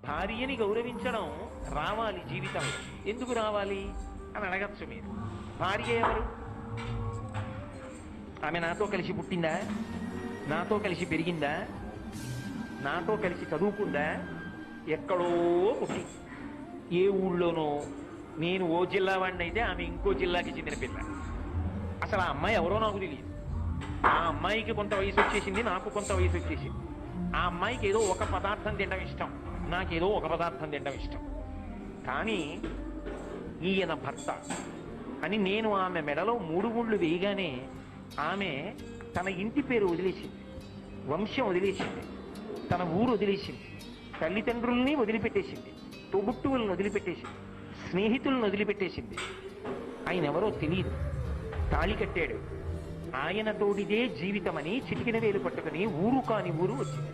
భార్యని గౌరవించడం రావాలి జీవితంలో. ఎందుకు రావాలి అని అడగచ్చు మీరు. భార్య ఎవరు? ఆమె నాతో కలిసి పుట్టిందా? నాతో కలిసి పెరిగిందా? నాతో కలిసి చదువుకుందా? ఎక్కడో పుట్టి ఏ ఊళ్ళోనో, నేను ఓ జిల్లా వాడిని అయితే ఆమె ఇంకో జిల్లాకి చెందిన పిల్ల. అసలు ఆ అమ్మాయి ఎవరో నాకు తెలియదు. ఆ అమ్మాయికి కొంత వయసు వచ్చేసింది, నాకు కొంత వయసు వచ్చేసింది. ఆ అమ్మాయికి ఏదో ఒక పదార్థం తినడం ఇష్టం, నాకేదో ఒక పదార్థం తినడం ఇష్టం. కానీ ఈయన భర్త అని నేను ఆమె మెడలో 3 ముళ్ళు వేయగానే ఆమె తన ఇంటి పేరు వదిలేసింది, వంశం వదిలేసింది, తన ఊరు వదిలేసింది, తల్లిదండ్రుల్ని వదిలిపెట్టేసింది, తోబుట్టువులను వదిలిపెట్టేసింది, స్నేహితులను వదిలిపెట్టేసింది. ఆయన ఎవరో తెలియదు. తాళి కట్టాడు. ఆయనతోటిదే జీవితమని చిటికిన వేలు పట్టుకుని ఊరు కాని ఊరు వచ్చింది.